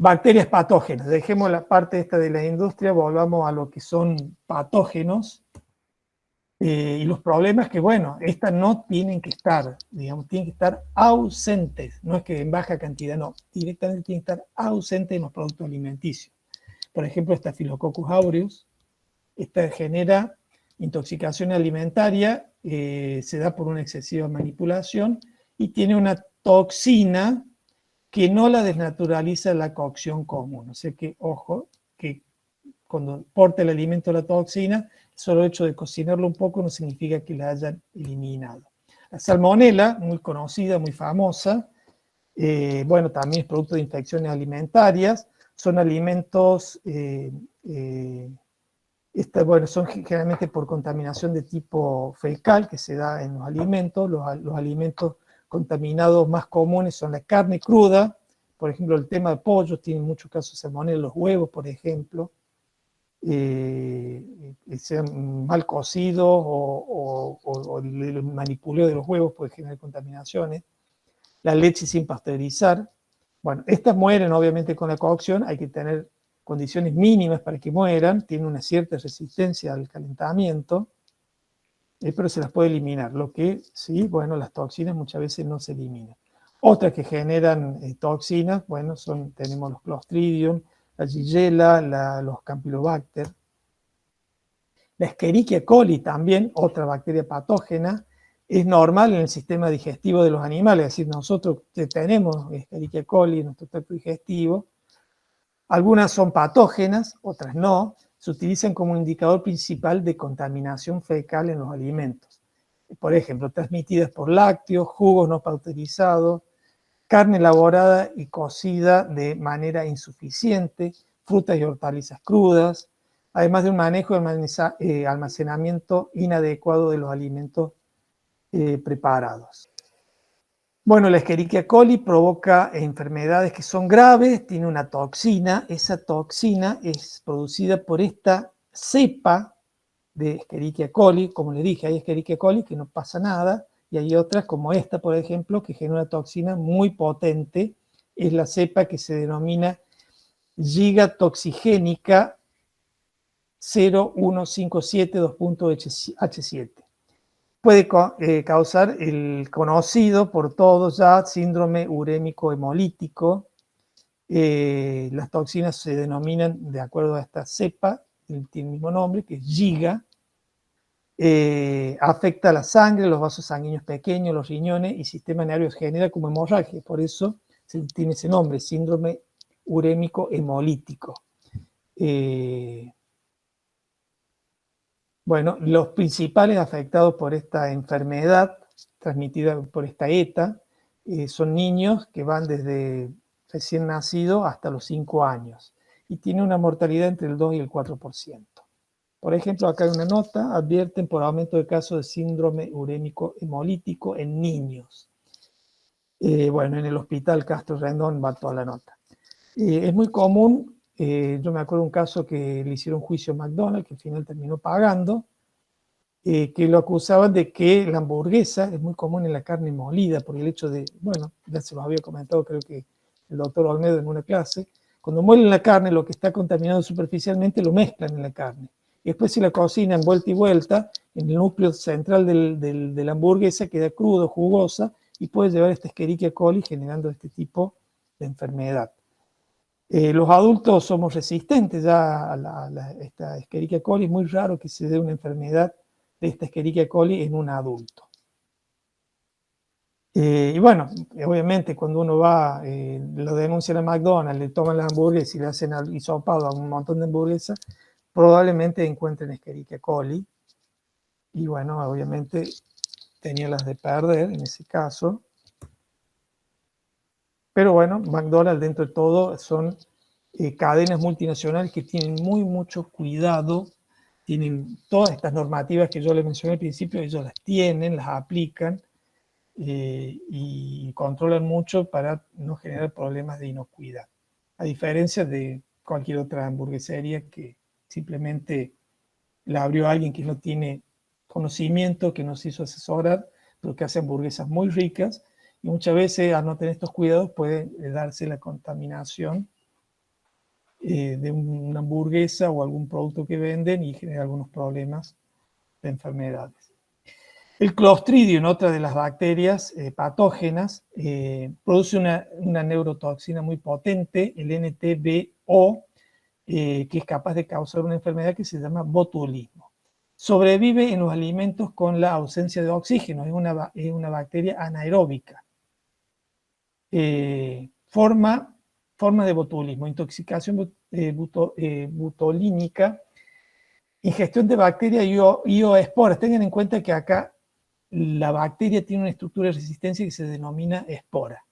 Bacterias patógenas. Dejemos la parte esta de la industria, volvamos a lo que son patógenos. Y los problemas que, bueno, estas no tienen que estar, digamos, tienen que estar ausentes. No es que en baja cantidad, no. Directamente tienen que estar ausentes en los productos alimenticios. Por ejemplo, Staphylococcus aureus. Esta genera intoxicación alimentaria, se da por una excesiva manipulación y tiene una toxina que no la desnaturaliza la cocción común. O sea que, ojo, que cuando porta el alimento la toxina, solo el hecho de cocinarlo un poco no significa que la hayan eliminado. La salmonela, muy conocida, muy famosa, bueno, también es producto de infecciones alimentarias, son alimentos, bueno, son generalmente por contaminación de tipo fecal que se da en los alimentos. Los alimentos contaminados más comunes son la carne cruda, por ejemplo, el tema de pollos tiene muchos casos de salmonela, los huevos, por ejemplo, sean mal cocidos o el manipuleo de los huevos puede generar contaminaciones. La leche sin pasteurizar. Bueno, estas mueren obviamente con la cocción, hay que tener condiciones mínimas para que mueran, tienen una cierta resistencia al calentamiento, pero se las puede eliminar. Lo que sí, bueno, las toxinas muchas veces no se eliminan. Otras que generan toxinas, bueno, tenemos los Clostridium, la Shigella, los Campylobacter. La Escherichia coli también, otra bacteria patógena, es normal en el sistema digestivo de los animales, es decir, nosotros tenemos Escherichia coli en nuestro tracto digestivo. Algunas son patógenas, otras no, se utilizan como indicador principal de contaminación fecal en los alimentos. Por ejemplo, transmitidas por lácteos, jugos no pasteurizados, carne elaborada y cocida de manera insuficiente, frutas y hortalizas crudas, además de un manejo y almacenamiento inadecuado de los alimentos preparados. Bueno, la Escherichia coli provoca enfermedades que son graves, tiene una toxina, esa toxina es producida por esta cepa de Escherichia coli, como le dije, hay Escherichia coli que no pasa nada, y hay otras como esta, por ejemplo, que genera una toxina muy potente, es la cepa que se denomina gigatoxigénica 0157.H7. Puede causar el conocido por todos ya síndrome urémico hemolítico. Las toxinas se denominan de acuerdo a esta cepa, tiene el mismo nombre, que es Giga. Afecta la sangre, los vasos sanguíneos pequeños, los riñones y sistema nervioso, genera como hemorragia, por eso tiene ese nombre, síndrome urémico hemolítico. Bueno, los principales afectados por esta enfermedad transmitida por esta ETA son niños que van desde recién nacido hasta los 5 años y tiene una mortalidad entre el 2 y el 4%. Por ejemplo, acá hay una nota, advierten por aumento de casos de síndrome urémico hemolítico en niños. Bueno, en el hospital Castro Rendón va toda la nota. Es muy común, yo me acuerdo de un caso que le hicieron juicio a McDonald's, que al final terminó pagando, que lo acusaban de que la hamburguesa es muy común en la carne molida, por el hecho de, bueno, ya se lo había comentado creo que el doctor Olmedo en una clase, cuando muelen la carne, lo que está contaminado superficialmente lo mezclan en la carne. Y después si la cocinan vuelta y vuelta, en el núcleo central de la hamburguesa queda crudo, jugosa, y puede llevar esta Escherichia coli generando este tipo de enfermedad. Los adultos somos resistentes ya a esta Escherichia coli, es muy raro que se dé una enfermedad de esta Escherichia coli en un adulto. Y bueno, obviamente cuando uno va, lo denuncian a McDonald's, le toman las hamburguesas y le hacen hisopado a un montón de hamburguesas, probablemente encuentren Escherichia coli. Y bueno, obviamente tenía las de perder en ese caso. Pero bueno, McDonald's dentro de todo son cadenas multinacionales que tienen mucho cuidado, tienen todas estas normativas que yo les mencioné al principio, ellos las tienen, las aplican y controlan mucho para no generar problemas de inocuidad. A diferencia de cualquier otra hamburguesería que simplemente la abrió alguien que no tiene conocimiento, que no se hizo asesorar, pero que hace hamburguesas muy ricas y muchas veces al no tener estos cuidados puede darse la contaminación de una hamburguesa o algún producto que venden y genera algunos problemas de enfermedades. El Clostridium, otra de las bacterias patógenas, produce una neurotoxina muy potente, el NTBO, que es capaz de causar una enfermedad que se llama botulismo. Sobrevive en los alimentos con la ausencia de oxígeno, es una bacteria anaeróbica. Forma de botulismo, intoxicación butolínica, ingestión de bacterias y o esporas. Tengan en cuenta que acá la bacteria tiene una estructura de resistencia que se denomina espora.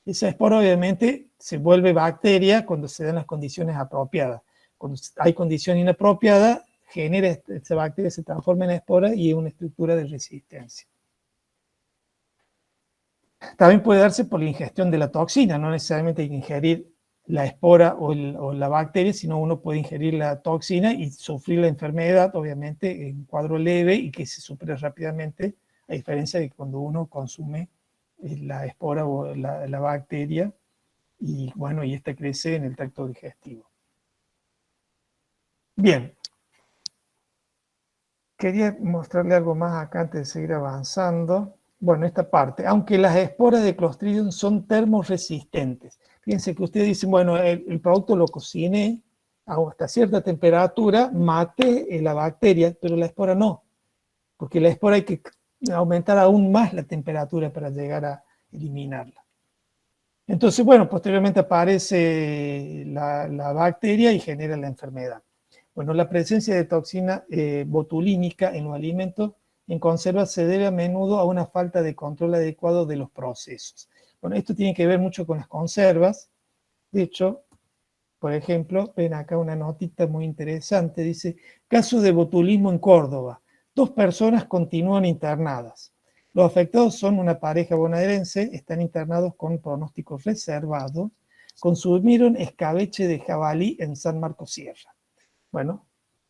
Esa espora obviamente se vuelve bacteria cuando se dan las condiciones apropiadas. Cuando hay condiciones inapropiadas, esa bacteria se transforma en espora y es una estructura de resistencia. También puede darse por la ingestión de la toxina, no necesariamente hay que ingerir la espora o la bacteria, sino uno puede ingerir la toxina y sufrir la enfermedad, obviamente, en cuadro leve y que se supere rápidamente, a diferencia de cuando uno consume la espora o la bacteria y bueno, y esta crece en el tracto digestivo. Bien. Quería mostrarle algo más acá antes de seguir avanzando. Bueno, esta parte, aunque las esporas de Clostridium son termoresistentes. Fíjense que ustedes dicen, bueno, el producto lo cociné hasta cierta temperatura, mate la bacteria, pero la espora no, porque la espora hay que aumentar aún más la temperatura para llegar a eliminarla. Entonces, bueno, posteriormente aparece la bacteria y genera la enfermedad. Bueno, la presencia de toxina botulínica en los alimentos en conserva se debe a menudo a una falta de control adecuado de los procesos. Bueno, esto tiene que ver mucho con las conservas. De hecho, por ejemplo, ven acá una notita muy interesante. Dice, caso de botulismo en Córdoba. 2 personas continúan internadas. Los afectados son una pareja bonaerense, están internados con pronóstico reservado. Consumieron escabeche de jabalí en San Marcos Sierra. Bueno,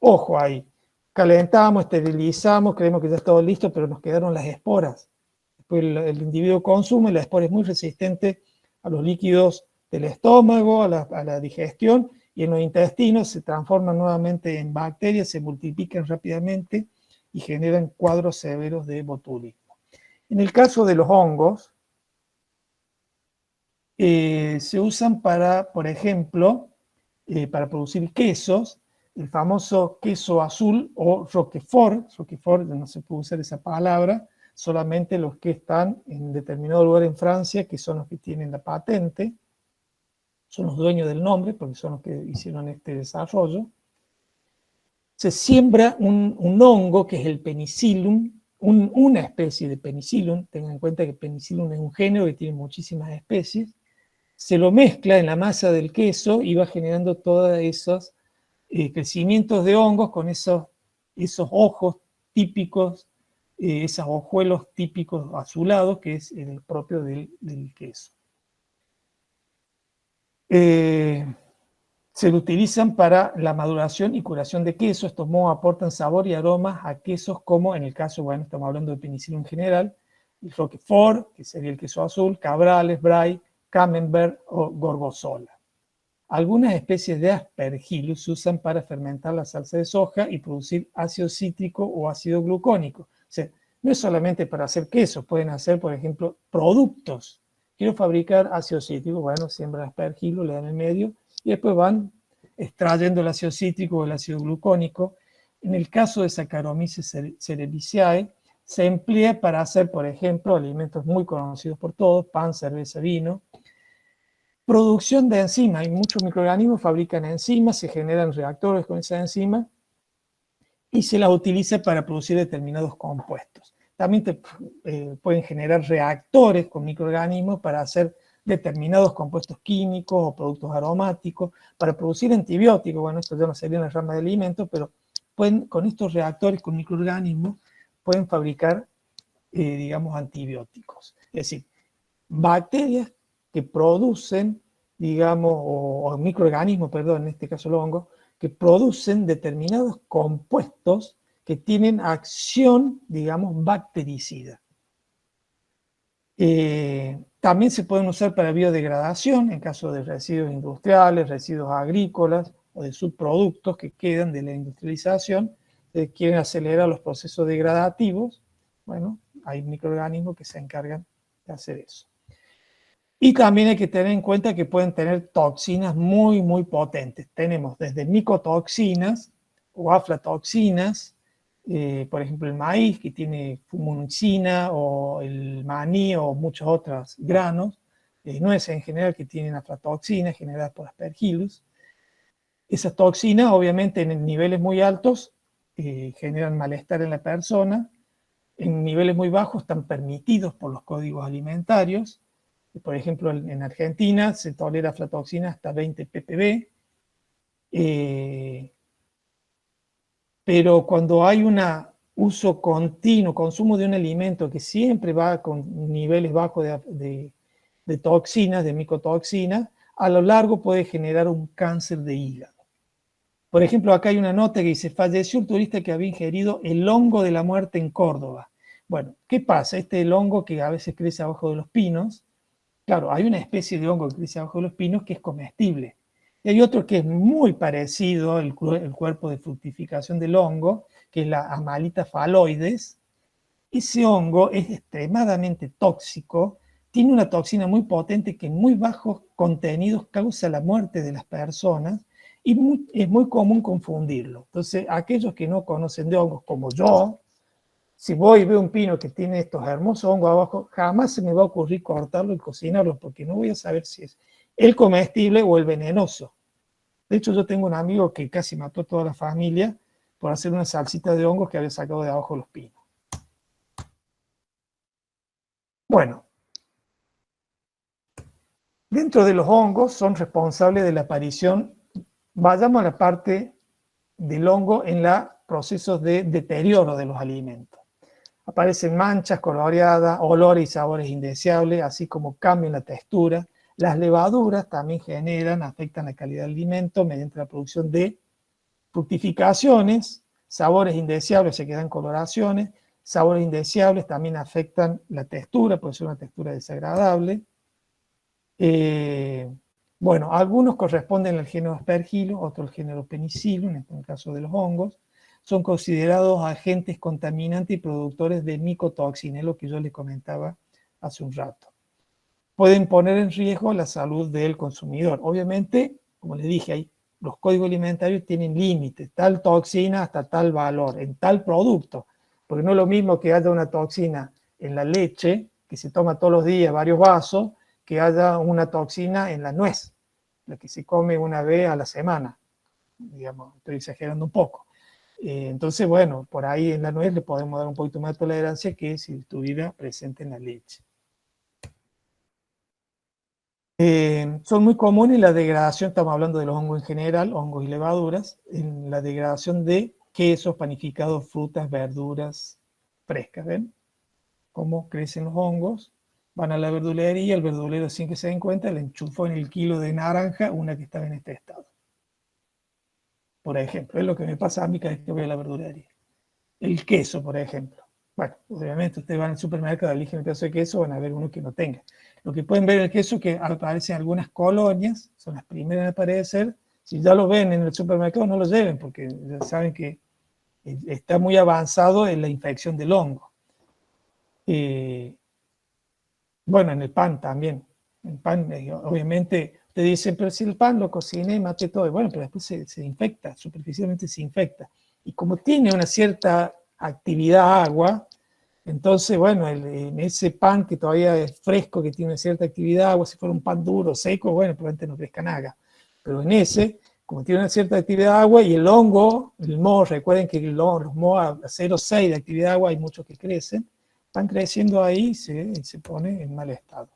ojo ahí. Calentamos, esterilizamos, creemos que ya está todo listo, pero nos quedaron las esporas. Después el individuo consume, la espora es muy resistente a los líquidos del estómago, a la digestión, y en los intestinos se transforman nuevamente en bacterias, se multiplican rápidamente y generan cuadros severos de botulismo. En el caso de los hongos, se usan para, por ejemplo, para producir quesos, el famoso queso azul o Roquefort, no se puede usar esa palabra, solamente los que están en determinado lugar en Francia, que son los que tienen la patente, son los dueños del nombre, porque son los que hicieron este desarrollo. Se siembra un hongo que es el Penicillium, una especie de Penicillium, tengan en cuenta que Penicillium es un género que tiene muchísimas especies, se lo mezcla en la masa del queso y va generando todos esos crecimientos de hongos con esos ojos típicos, esos hojuelos típicos azulados, que es el propio del queso. Se lo utilizan para la maduración y curación de queso. Estos mohos aportan sabor y aromas a quesos como, en el caso, bueno, estamos hablando de Penicillium en general, el Roquefort, que sería el queso azul, Cabrales, Brie, Camembert o Gorgonzola. Algunas especies de Aspergillus se usan para fermentar la salsa de soja y producir ácido cítrico o ácido glucónico. O sea, no es solamente para hacer queso, pueden hacer, por ejemplo, productos. Quiero fabricar ácido cítrico, bueno, siembran Aspergillus, le dan en medio y después van extrayendo el ácido cítrico o el ácido glucónico. En el caso de Saccharomyces cerevisiae, se emplea para hacer, por ejemplo, alimentos muy conocidos por todos, pan, cerveza, vino. Producción de enzimas, hay muchos microorganismos, fabrican enzimas, se generan reactores con esa enzima y se las utiliza para producir determinados compuestos. También pueden generar reactores con microorganismos para hacer determinados compuestos químicos o productos aromáticos, para producir antibióticos. Bueno, esto ya no sería en la rama de alimentos, pero con estos reactores con microorganismos pueden fabricar, digamos, antibióticos. Es decir, bacterias que producen, digamos, o microorganismos, perdón, en este caso los hongos, que producen determinados compuestos que tienen acción, digamos, bactericida. También se pueden usar para biodegradación en caso de residuos industriales, residuos agrícolas o de subproductos que quedan de la industrialización. Quieren acelerar los procesos degradativos. Bueno, hay microorganismos que se encargan de hacer eso. Y también hay que tener en cuenta que pueden tener toxinas muy, muy potentes. Tenemos desde micotoxinas o aflatoxinas, por ejemplo el maíz que tiene fumicina, o el maní o muchos otros granos, nueces en general que tienen aflatoxinas generadas por Aspergillus. Esas toxinas obviamente en niveles muy altos generan malestar en la persona, en niveles muy bajos están permitidos por los códigos alimentarios. Por ejemplo, en Argentina se tolera aflatoxina hasta 20 ppb, pero cuando hay un uso continuo, consumo de un alimento que siempre va con niveles bajos de toxinas, de micotoxinas, a lo largo puede generar un cáncer de hígado. Por ejemplo, acá hay una nota que dice: falleció el turista que había ingerido el hongo de la muerte en Córdoba. Bueno, ¿qué pasa? Este es el hongo que a veces crece abajo de los pinos. Claro, hay una especie de hongo que crece abajo de los pinos que es comestible. Y hay otro que es muy parecido al cuerpo de fructificación del hongo, que es la Amalita phalloides. Ese hongo es extremadamente tóxico, tiene una toxina muy potente que en muy bajos contenidos causa la muerte de las personas, y es muy común confundirlo. Entonces, aquellos que no conocen de hongos como yo, si voy y veo un pino que tiene estos hermosos hongos abajo, jamás se me va a ocurrir cortarlo y cocinarlo, porque no voy a saber si es el comestible o el venenoso. De hecho, yo tengo un amigo que casi mató a toda la familia por hacer una salsita de hongos que había sacado de abajo de los pinos. Bueno, dentro de los hongos son responsables de la aparición, vayamos a la parte del hongo en los procesos de deterioro de los alimentos. Aparecen manchas coloreadas, olores y sabores indeseables, así como cambian la textura. Las levaduras también afectan la calidad del alimento mediante la producción de fructificaciones, sabores indeseables, se quedan coloraciones, sabores indeseables también afectan la textura, puede ser una textura desagradable. Bueno, algunos corresponden al género Aspergillus, otros al género Penicillium, en el caso de los hongos. Son considerados agentes contaminantes y productores de micotoxina, es lo que yo les comentaba hace un rato. Pueden poner en riesgo la salud del consumidor. Obviamente, como les dije, los códigos alimentarios tienen límites, tal toxina hasta tal valor, en tal producto, porque no es lo mismo que haya una toxina en la leche, que se toma todos los días varios vasos, que haya una toxina en la nuez, la que se come una vez a la semana, digamos, estoy exagerando un poco. Entonces, bueno, por ahí en la nuez le podemos dar un poquito más de tolerancia que si estuviera presente en la leche. Son muy comunes la degradación, estamos hablando de los hongos en general, hongos y levaduras, en la degradación de quesos, panificados, frutas, verduras frescas. ¿Ven cómo crecen los hongos? Van a la verdulería, el verdulero, sin que se den cuenta, le enchufó en el kilo de naranja una que estaba en este estado. Por ejemplo, es lo que me pasa a mí cada vez que voy a la verdulería. El queso, por ejemplo. Bueno, obviamente ustedes van al supermercado, eligen el pedazo de queso, van a ver uno que no tenga. Lo que pueden ver en el queso que aparecen algunas colonias, son las primeras en aparecer. Si ya lo ven en el supermercado, no lo lleven, porque ya saben que está muy avanzado en la infección del hongo. Bueno, en el pan también. El pan, obviamente, te dicen, pero si el pan lo cociné, maté todo. Bueno, pero después se infecta, superficialmente se infecta. Y como tiene una cierta actividad agua, entonces, bueno, en ese pan que todavía es fresco, que tiene cierta actividad agua, si fuera un pan duro, seco, bueno, probablemente no crezca nada. Pero en ese, como tiene una cierta actividad agua, y el hongo, el moho, recuerden que los mohos a 0,6 de actividad agua hay muchos que crecen, van creciendo ahí y se pone en mal estado.